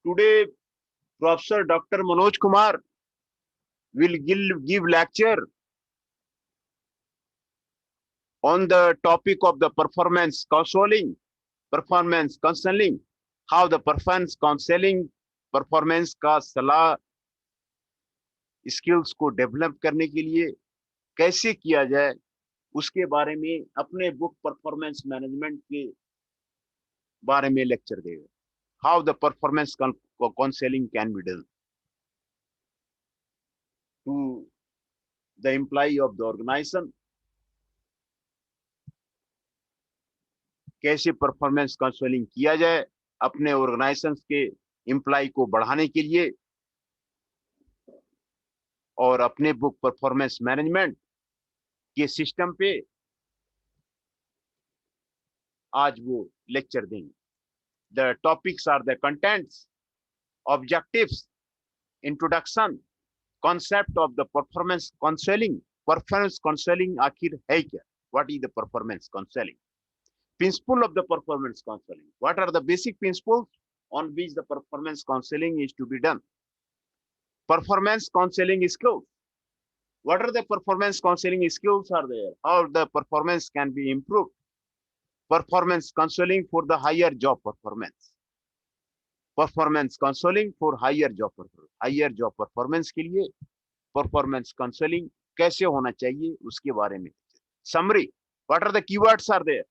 Today, Professor Dr. Manoj Kumar will give lecture on the topic of the performance counseling, how the performance counseling performance का सलाह skills को develop करने के लिए कैसे किया जाए, उसके बारे में अपने बुक परफॉर्मेंस मैनेजमेंट के बारे में लेक्चर देगा. How the performance counselling can be done to the employ of the organisation. कैसे परफॉर्मेंस काउंसलिंग किया जाए अपने ऑर्गेनाइजेशन के एम्प्लॉय को बढ़ाने के लिए, और अपने बुक परफॉर्मेंस मैनेजमेंट के सिस्टम पे आज वो लेक्चर देंगे. The topics are the contents, objectives, introduction, concept of the performance counselling. Performance counselling आखिर है क्या? What is the performance counselling? Principle of the performance counseling. What are the basic principles on which the performance counseling is to be done? Performance counseling skills. What are the performance counseling skills are there? How the performance can be improved? Performance counseling for the higher job performance. Performance counseling for higher job performance. Higher job performance के लिए performance counseling कैसे होना चाहिए उसके बारे में. Summary. What are the keywords are there?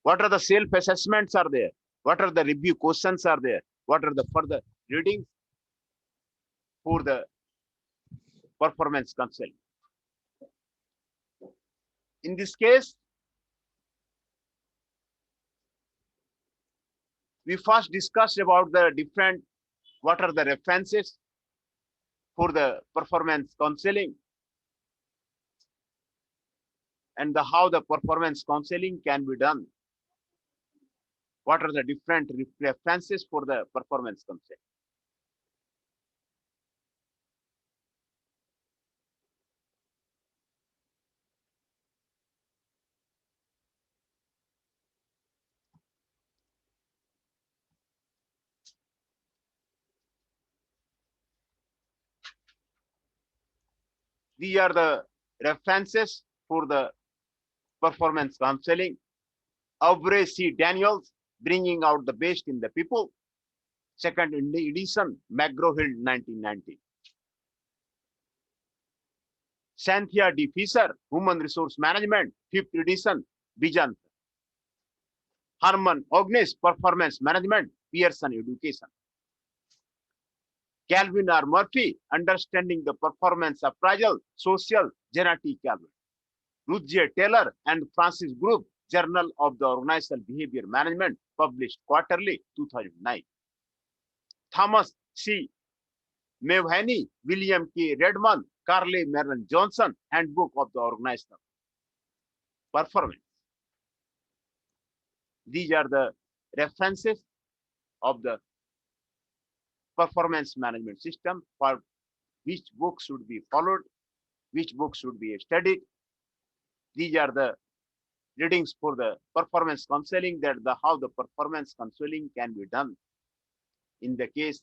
What are the self-assessments are there? What are the review questions are there? What are the further readings for the performance counseling? In this case, we first discussed about the different, what are the references for the performance counseling, and how the performance counseling can be done. What are the different references for the performance counseling? These are the references for the performance counseling. Aubrey C. Daniels, Bringing Out the Best in the People, second edition, McGraw-Hill, 1990. Cynthia D. Fisher, Human Resource Management, fifth edition, Vision. Herman Ognes, Performance Management, Pearson Education. Calvin R. Murphy, Understanding the Performance Appraisal, Social, Jenna T. Calvin. Ruth J. Taylor and Francis Group, Journal of the Organizational Behavior Management, published quarterly, 2009. Thomas C. Mevhani, William K. Redmond, Carly Merlin Johnson, Handbook of the Organizational Performance. These are the references of the performance management system, for which book should be followed, which book should be studied. These are the readings for the performance counseling, that how the performance counseling can be done in the case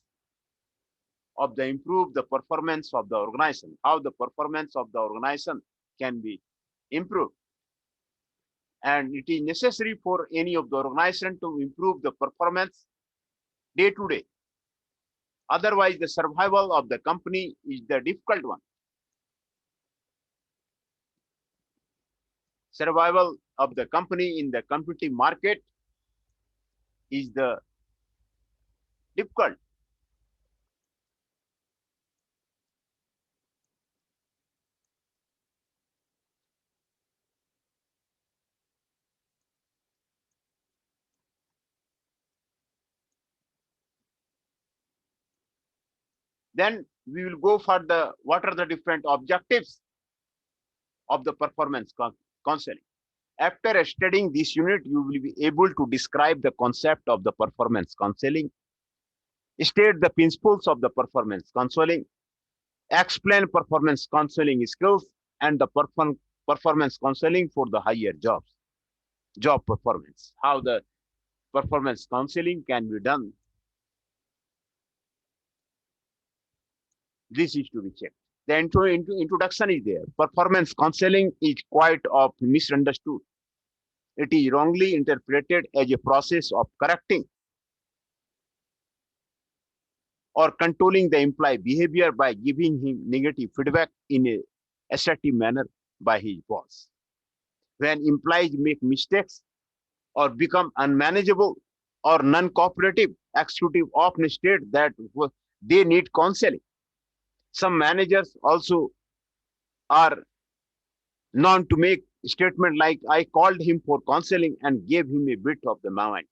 of the improve the performance of the organization, how the performance of the organization can be improved. And it is necessary for any of the organization to improve the performance day to day. Otherwise, the survival of the company is the difficult one. Survival of the company in the competitive market is the difficult. Then we will go for the what are the different objectives of the performance counseling. After studying this unit, you will be able to describe the concept of the performance counseling, state the principles of the performance counseling, explain performance counseling skills, and the performance counseling for the higher jobs, job performance, how the performance counseling can be done This is to be checked. The introduction is there. Performance counseling is quite of misunderstood. It is wrongly interpreted as a process of correcting or controlling the employee behavior by giving him negative feedback in a assertive manner by his boss. When employees make mistakes or become unmanageable or non-cooperative, executive often state that they need counseling. Some managers also are known to make statement like, I called him for counseling and gave him a bit of the mind,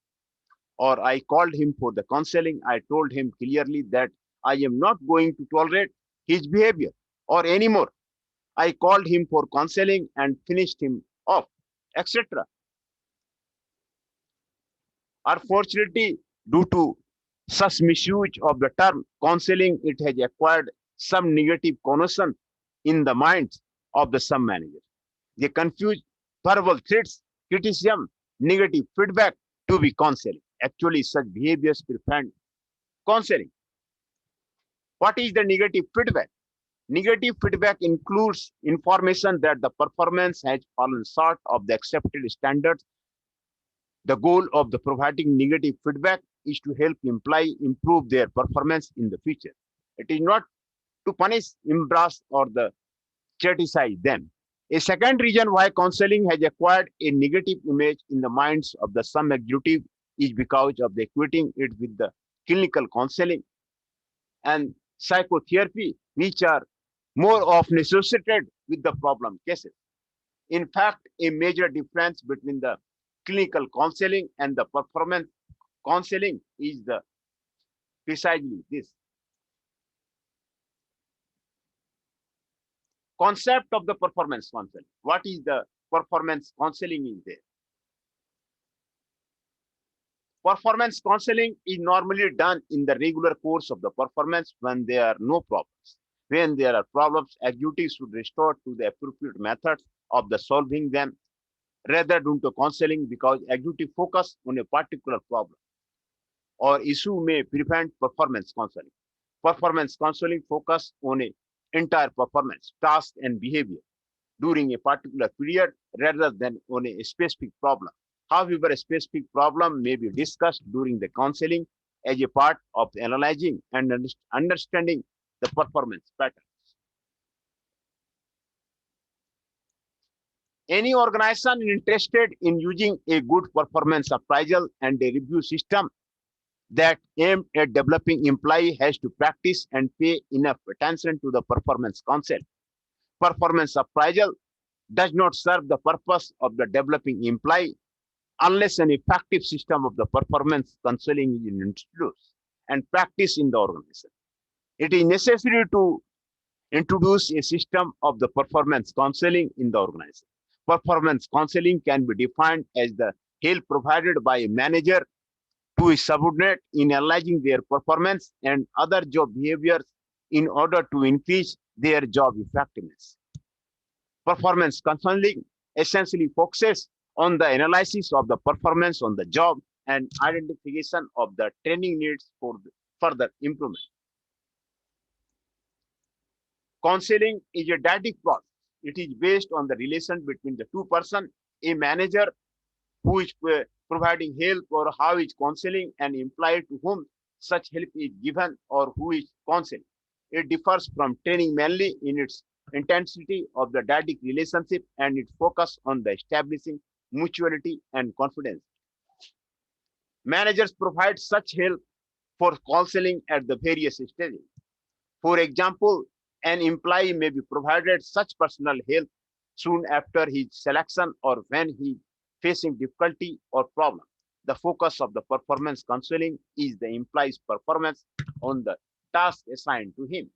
or I called him for the counseling, I told him clearly that I am not going to tolerate his behavior or anymore. I called him for counseling and finished him off, etc. Unfortunately, due to such misuse of the term counseling, it has acquired some negative connotation in the minds of the some managers. They confuse verbal threats, criticism, negative feedback to be counseling. Actually, such behaviors prevent counseling. What is the negative feedback? Negative feedback includes information that the performance has fallen short of the accepted standards. The goal of the providing negative feedback is to help employee improve their performance in the future. It is not to punish, embarrass, or criticize them. A second reason why counseling has acquired a negative image in the minds of the some executive is because of the equating it with the clinical counseling and psychotherapy, which are more often associated with the problem cases. In fact, a major difference between the clinical counseling and the performance counseling is the precisely this concept of the performance counseling. What is the performance counseling is there? Performance counseling is normally done in the regular course of the performance when there are no problems. When there are problems, executives should resort to the appropriate methods of the solving them rather than to counseling because executive focus on a particular problem or issue may prevent performance counseling. Performance counseling focus on a entire performance, task and behavior during a particular period rather than on a specific problem. However, a specific problem may be discussed during the counseling as a part of analyzing and understanding the performance pattern. Any organization interested in using a good performance appraisal and a review system that aimed at developing employee has to practice and pay enough attention to the performance counsel. Performance appraisal does not serve the purpose of the developing employee unless an effective system of the performance counseling is introduced and practiced in the organization. It is necessary to introduce a system of the performance counseling in the organization. Performance counseling can be defined as the help provided by a manager to his subordinate in analyzing their performance and other job behaviors in order to increase their job effectiveness. Performance counseling essentially focuses on the analysis of the performance on the job and identification of the training needs for further improvement. Counseling is a didactic process. It is based on the relation between the two persons, a manager who is providing help or how is counseling an employee to whom such help is given or who is counseled. It differs from training mainly in its intensity of the didactic relationship and its focus on the establishing mutuality and confidence. Managers provide such help for counseling at the various stages. For example, an employee may be provided such personal help soon after his selection or when he is facing difficulty or problem. The focus of the performance counseling is the employee's performance on the task assigned to him.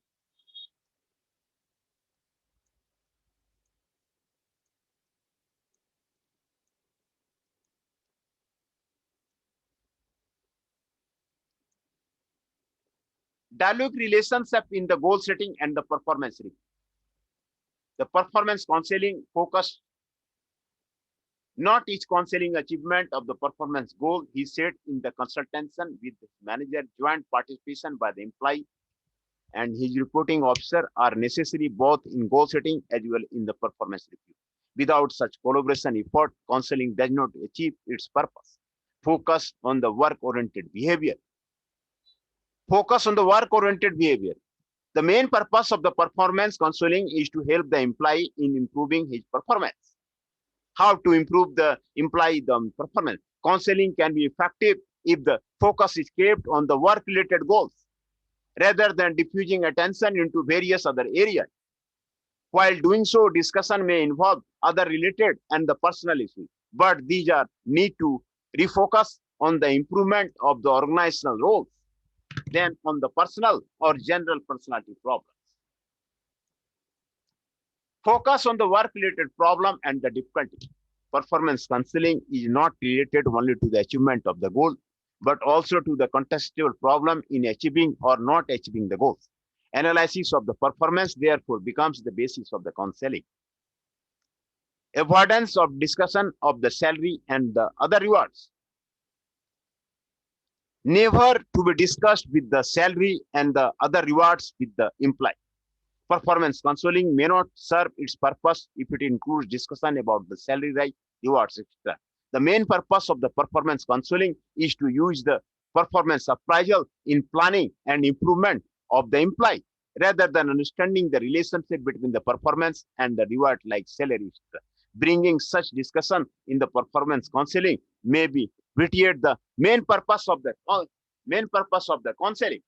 Dialogue relationship in the goal setting and the performance review. The performance counseling focus not each counseling achievement of the performance goal he set in the consultation with the manager, joint participation by the employee and his reporting officer are necessary both in goal setting as well in the performance review. Without such collaboration effort, counseling does not achieve its purpose. Focus on the work-oriented behavior. Focus on the work-oriented behavior. The main purpose of the performance counseling is to help the employee in improving his performance. How to improve the employee performance? Counseling can be effective if the focus is kept on the work-related goals rather than diffusing attention into various other areas. While doing so, discussion may involve other related and the personal issues, but these are need to refocus on the improvement of the organizational roles than on the personal or general personality problems. Focus on the work-related problem and the difficulty. Performance counseling is not related only to the achievement of the goal, but also to the contextual problem in achieving or not achieving the goals. Analysis of the performance, therefore, becomes the basis of the counseling. Avoidance of discussion of the salary and the other rewards. Never to be discussed with the salary and the other rewards with the employee. Performance counseling may not serve its purpose if it includes discussion about the salary rise, rewards, etc. The main purpose of the performance counseling is to use the performance appraisal in planning and improvement of the employee rather than understanding the relationship between the performance and the reward like salary, etc. Bringing such discussion in the performance counseling may be vitiate the main purpose of the counseling.